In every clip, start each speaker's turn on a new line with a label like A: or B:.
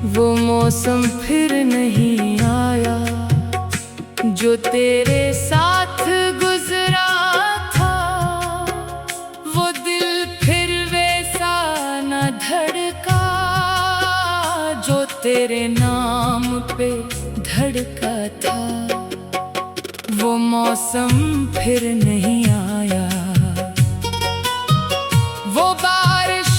A: वो मौसम फिर नहीं आया जो तेरे साथ गुजरा था। वो दिल फिर वैसा न धड़का जो तेरे नाम पे धड़का था। वो मौसम फिर नहीं आया, वो बारिश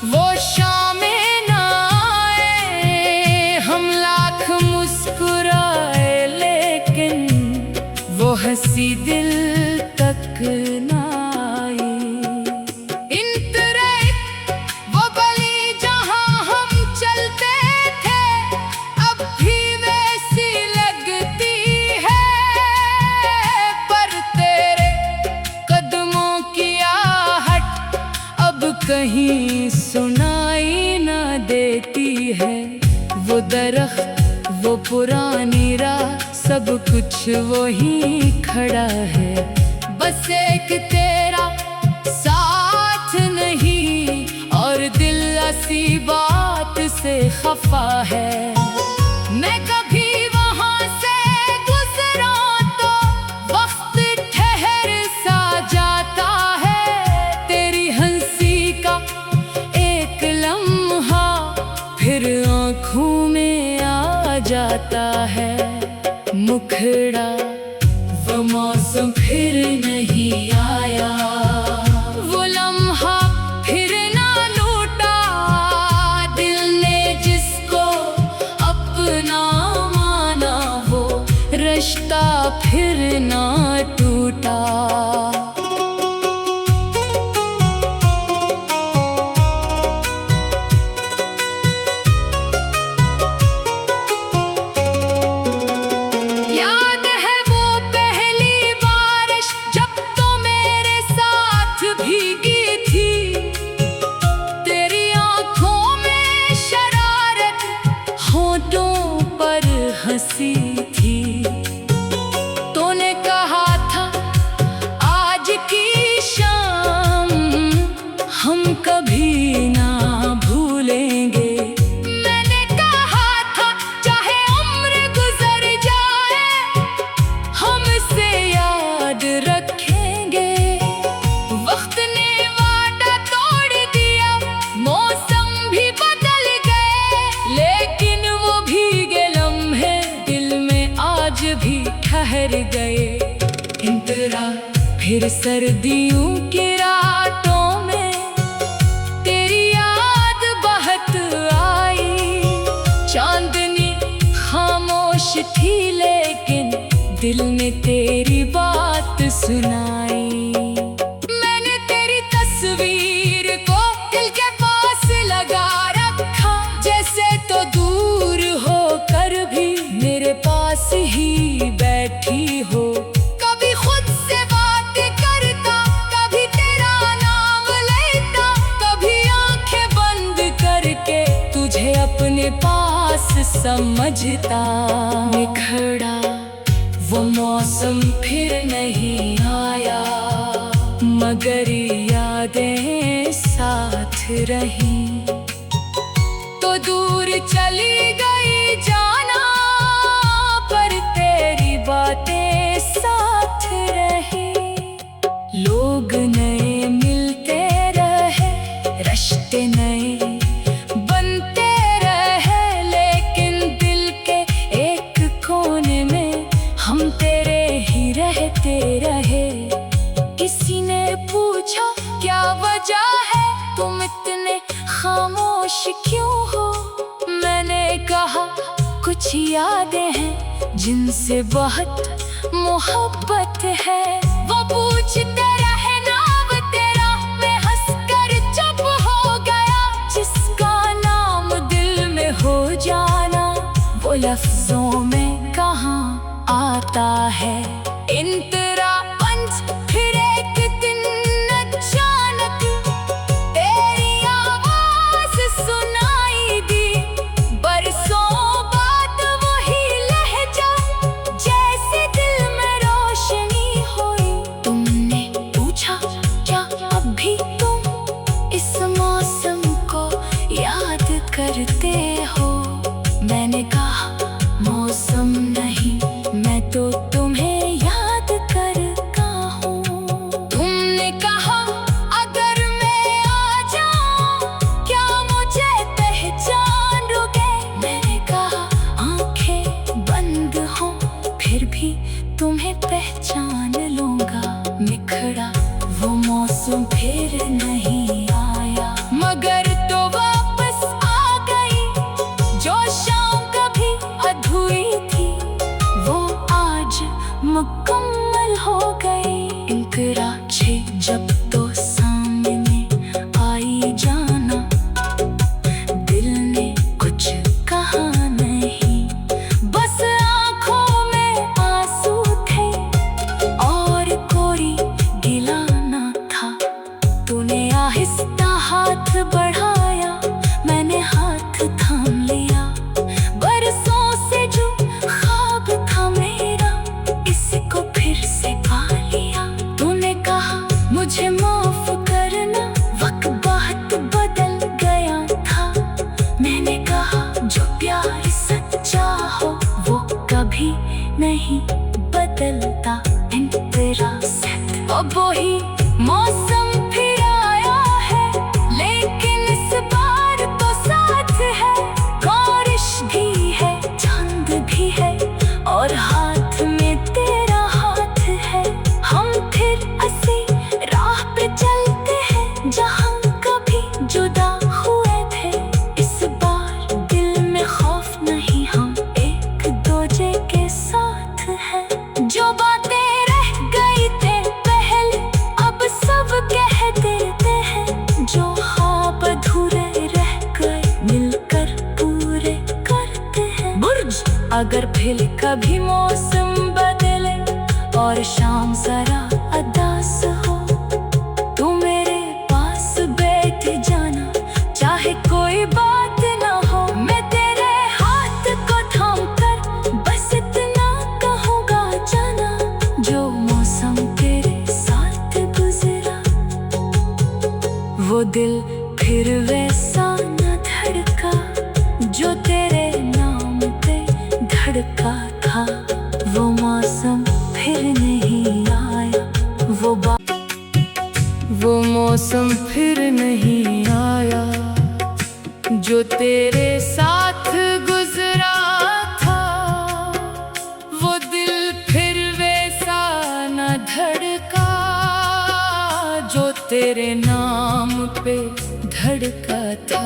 A: वो शामें न आए। हम लाख मुस्कुराए लेकिन वो हंसी दिल तक न आई। इन तरह वो गली जहां हम चलते थे अब भी वैसी लगती है, पर तेरे कदमों की आहट अब कहीं सुनाई न देती है। वो दरख्त वो पुरानी राह सब कुछ वही खड़ा है। बस एक तेरा साथ नहीं और दिल ऐसी बात से खफा है। मैं कभी वहां से गुजरा तो वक्त ठहर सा जाता है। तेरी हंसी का एक लम्हा फिर आँखों में आ जाता है। मुखड़ा वो मौसम फिर नहीं आया, वो लम्हा फिर ना लूटा। दिल ने जिसको अपना माना वो रिश्ता फिर ना टूटा। हंसी थी तूने कहा था आज की शाम हम कभी ना भूलेंगे। मैंने कहा था चाहे उम्र गुजर जाए हमसे याद रखेंगे। वक्त ने वादा तोड़ दिया, मौसम भी बदल गए, लेकिन वो भीगे आज भी ठहर गए। इंतरा फिर सर्दियों की रातों में तेरी याद बहत आई। चांदनी खामोश थी लेकिन दिल ने तेरी बात सुनाई। मैंने तेरी तस्वीर को दिल के पास लगा रखा, जैसे तो दूर होकर भी मेरे पास ही बैठी हो। कभी खुद से बात करता, कभी तेरा नाम लेता, कभी आंखें बंद करके तुझे अपने पास समझता। निखरा वो मौसम फिर नहीं आया मगर यादें साथ रही। तो दूर चली गई जाना पर तेरी बातें साथ रही। लोग नए मिलते रहे, रिश्ते नए बनते रहे, लेकिन दिल के एक कोने में हम तेरे ही रहते रहे। किसी ने पूछा क्या वजह है तुम इतने खामोश क्यों हो? मैंने कहा कुछ यादें हैं जिनसे बहुत मोहब्बत है। वो पूछते रहे नाम तेरा, मैं हंसकर चुप हो गया। जिसका नाम दिल में हो जाना वो लफ्जों में कहाँ आता है। इंतरा पंच फिर एक दिन अचानक तेरी आवाज सुनाई दी। बरसों बाद वही लहजा जैसे दिल में रोशनी हुई। तुमने पूछा क्या अब भी तुम इस मौसम को याद करते हो? मैंने कहा मौसम नहीं, मैं तो तुम्हें याद करता हूँ। तुमने कहा अगर मैं आ जाऊं क्या मुझे पहचानोगे? मैंने कहा आंखें बंद हो फिर भी तुम्हें पहचान लूंगा। निखरा वो मौसम फिर नहीं आया, मगर तो वापस आ गई जो शाम कभी अधूरी थी, वो आज मुकम्मल हो गई। इनकरा छे जब तो सामने आई जाना, दिल ने कुछ कहा नहीं, बस आंखों में आंसू थे और कोई गिला ना था। तूने आहिस्ता हाथ बढ़ाया, मैंने हाथ थाम लिया, बरसों से जो ख्वाब था मेरा इसको फिर से पा लिया। तूने कहा मुझे माफ करना, वक्त बहुत बदल गया था। मैंने कहा जो प्यार सच्चा हो वो कभी नहीं बदलता। इंतरा से अब वही मौसम फिर आया है, लेकिन इस बार तो साथ है। बारिश भी है, चांद भी है और हाथ में तेरा हाथ है। हम फिर ऐसी राह पे चलते हैं जहाँ कभी जुदा हुए थे। इस बार दिल में खौफ नहीं, हम एक दूजे के साथ हैं। जो बातें रह गई थे पहले अब सब कह देते हैं, जो ख्वाब अधूरे रह गए मिलकर पूरे करते हैं। बुर्ज अगर फिर कभी मौसम बदले और शाम जरा उदास हो, तू मेरे पास बैठ जाना, चाहे कोई बात ना हो। मैं तेरे हाथ को थाम कर बस इतना कहूँगा जाना, जो मौसम तेरे साथ गुजरा वो दिल फिर वैसा न धड़का जो तेरे नाम पे धड़का था। वो मौसम फिर नहीं आया, वो मौसम फिर नहीं आया जो तेरे साथ गुजरा था। वो दिल फिर वैसा न धड़का जो तेरे नाम पे धड़का था।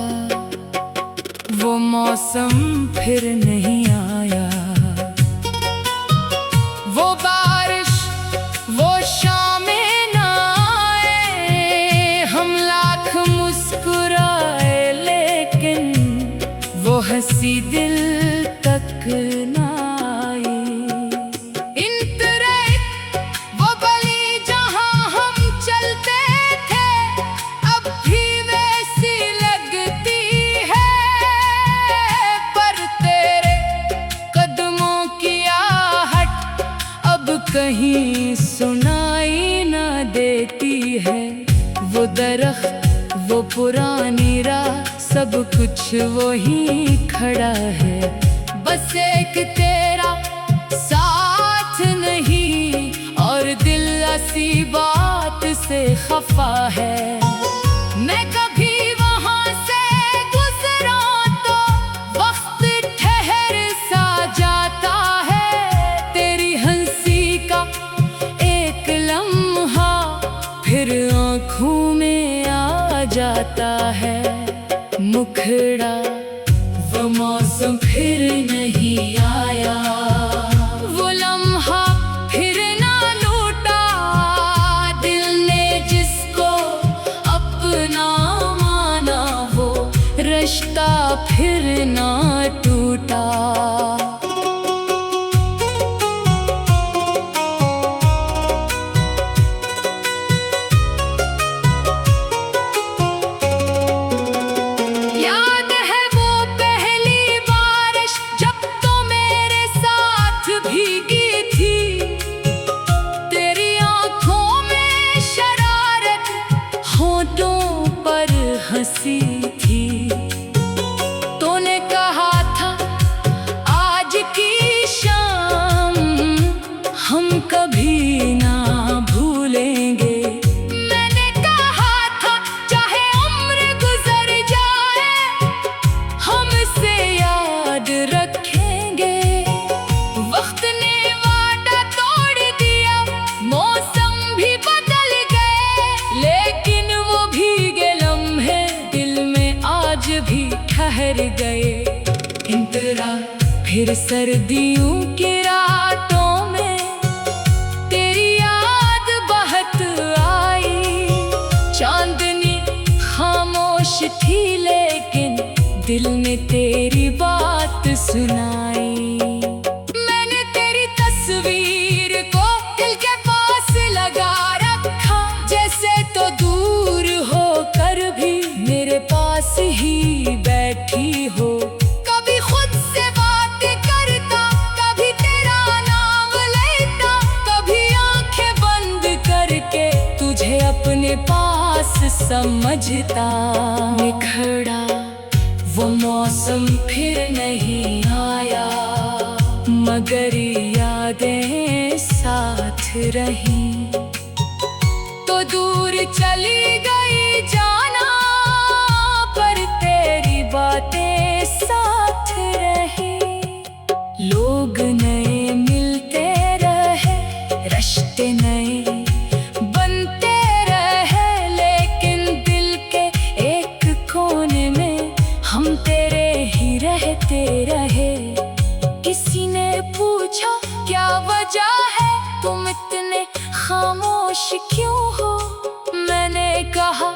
A: वो मौसम फिर नहीं आया, वो बारिश वो शामें ना आए। हम लाख मुस्कुराए लेकिन वो हंसी दिल तक ना आई। इंतरेत वो गली जहाँ हम चलते थे अब भी वैसी लगती है, पर तेरे कदमों की आहट अब कहीं सुनाई ना देती है। वो दरख्त वो पुरानी राह सब कुछ वही खड़ा है, बस एक तेरा साथ नहीं और दिल ऐसी बात से खफा है। मैं कभी वहाँ से गुजरा तो वक्त ठहर सा जाता है, तेरी हंसी का एक लम्हा फिर आँखों में आ जाता है। मुखड़ा वो मौसम फिर नहीं आया, वो लम्हा फिर ना लूटा। दिल ने जिसको अपना माना वो रिश्ता फिर ना टूटा। याद है वो पहली बारिश जब तो मेरे साथ भीगी थी, तेरी आंखों में शरारत होठों पर हंसी थी। तूने कहा था ठहर गए। इंतरा फिर सर्दियों की रातों में तेरी याद बहुत आई। चांदनी खामोश थी लेकिन दिल ने तेरी बात सुनाई। मैंने तेरी तस्वीर को दिल के पास लगा रखा, जैसे तो दूर होकर भी मेरे पास ही बैठी हो। कभी खुद से बातें करता, कभी तेरा नाम लेता, कभी आंखें बंद करके तुझे अपने पास समझता। निखरा वो मौसम फिर नहीं आया, मगर यादें साथ रही। तो दूर चली गई जाना, पर तेरी बातें साथ रही। लोग नए मिलते रहे, रिश्ते नए बनते रहे, लेकिन दिल के एक कोने में हम तेरे ही रहते रहे। किसी ने पूछा क्या वजह है, तुम इतने खामोश क्यों हो? मैंने कहा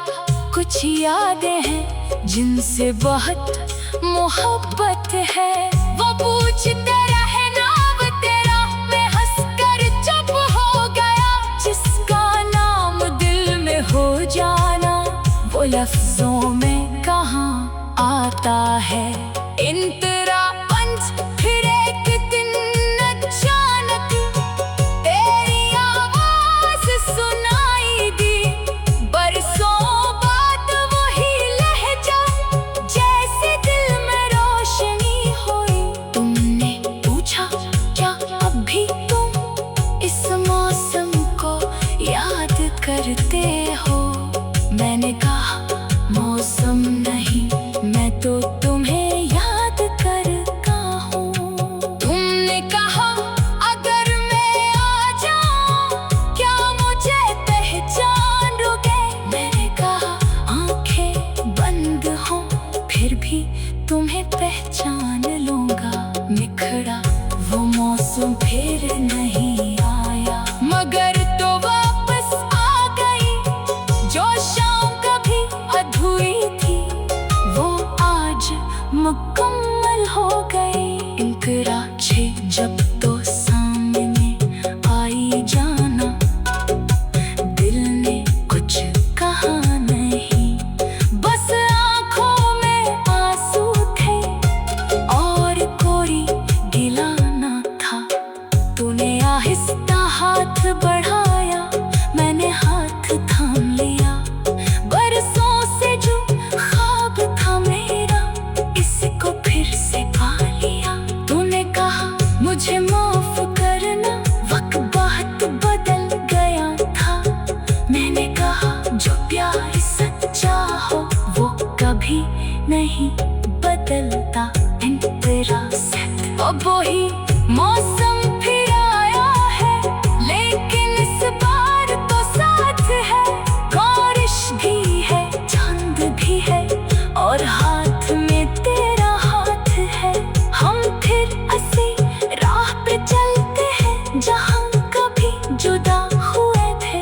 A: कुछ यादें हैं जिनसे बहुत मोहब्बत है। वो पूछते रहे नाम तेरा, मैं हंसकर चुप हो गया। जिसका नाम दिल में हो जाना, वो लफ्जों में कहाँ आता है। इंतरा पंच फिर एक दिन अचानक तेरी आवाज सुनाई दी। बरसों बाद वही लहजा, जैसे दिल में रोशनी हुई। तुमने पूछा क्या अब भी तुम इस मौसम को याद करते हो? मैंने कहा मौसम नहीं, मैं तो तुम्हें याद करता हूँ। तुमने कहा अगर मैं आ जाऊँ क्या मुझे पहचानोगे? मैंने कहा आंखें बंद हों फिर भी तुम्हें पहचान लूंगा। निखरा वो मौसम फिर नहीं आया, मगर तो वापस आ गई। जो शाम कभी अधूरी थी वो आज मुकम्मल हो गई। इंतरा छे जब तो सामने आई जाना, दिल ने कुछ कहा नहीं, बस आंखों में आंसू थे और कोई गिला ना था। तूने आहिस्ता हाथ बढ़ाया, मैंने हाथ थाम लिया। बरसों से जो ख्वाब था मेरा, इसको फिर से पा लिया। तूने कहा मुझे माफ करना, वक्त बहुत बदल गया था। मैंने कहा जो प्यार सच्चा हो वो कभी नहीं बदलता। इंतरा से अब वही मौसम फिर आया है, लेकिन इस बार तो साथ है। बारिश भी है, चांद भी है, और हाथ में तेरा हाथ है। हम फिर ऐसी राह पे चलते हैं जहाँ कभी जुदा हुए थे।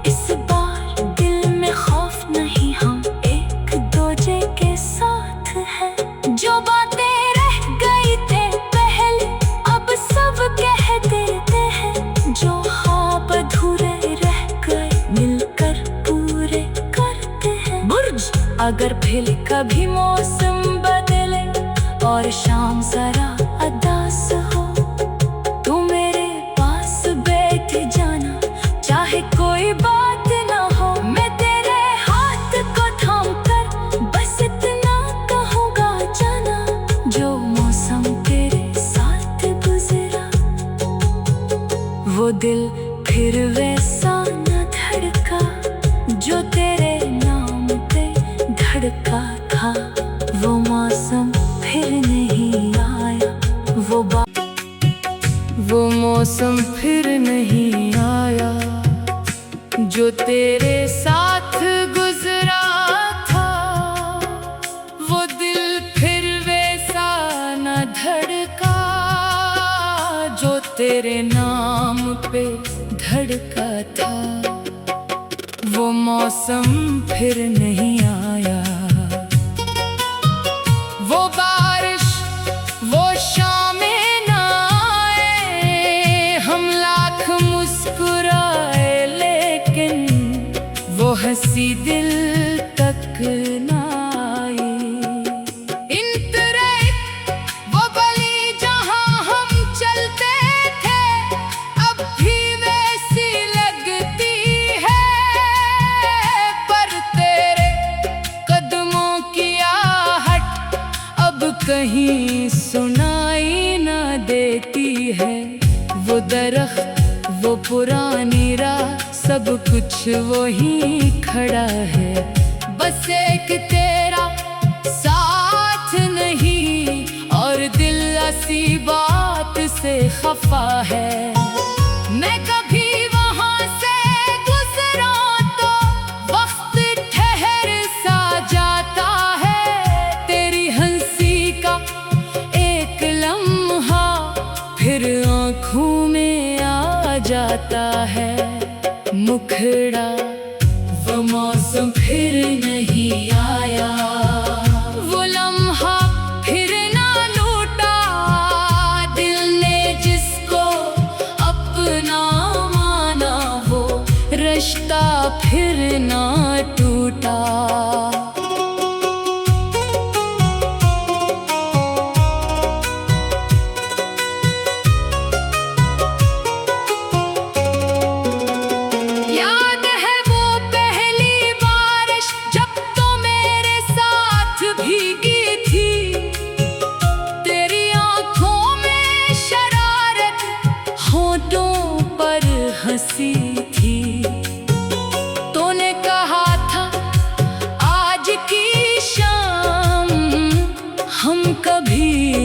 A: इस बार दिल में खौफ नहीं, हम एक दूजे के साथ हैं। जो बातें रह गई थे पहले अब सब कह देते हैं। जो ख्वाब अधूरे रह गए मिलकर पूरे करते हैं। बुर्ज अगर फिर कभी मौसम बदले और शाम जरा अदास हो, तू मेरे पास बैठ जाना, चाहे कोई बात ना हो। मैं तेरे हाथ को थाम कर बस इतना कहूँगा जाना, जो मौसम तेरे साथ गुजरा वो दिल फिर वैसा न धड़का जो तेरे नाम पे धड़का था। वो मौसम फिर नहीं आया, वो मौसम फिर नहीं आया जो तेरे साथ गुजरा था। वो दिल फिर तेरे नाम पे धड़का था। वो मौसम फिर नहीं आया, वो बारिश वो शामें ना आए। हम लाख मुस्कुराए लेकिन वो हंसी दिल तक ना आई। इन तरह वो गली जहां हम चलते थे अब भी वैसी लगती है, पर तेरे कदमों की आहट अब कहीं सुनाई ना देती है। वो दरख्त वो पुरानी राह सब कुछ वही खड़ा है, बस एक तेरा साथ नहीं और दिल ऐसी बात से खफा है। मैं कभी वहां से गुजरा तो वक्त ठहर सा जाता है। तेरी हंसी का एक लम्हा फिर आँखों में आ जाता है। मुखड़ा वो मौसम फिर नहीं आया, वो लम्हा फिर ना लूटा। दिल ने जिसको अपना माना वो रिश्ता फिर ना टूटा। हंसी थी तूने कहा था आज की शाम हम कभी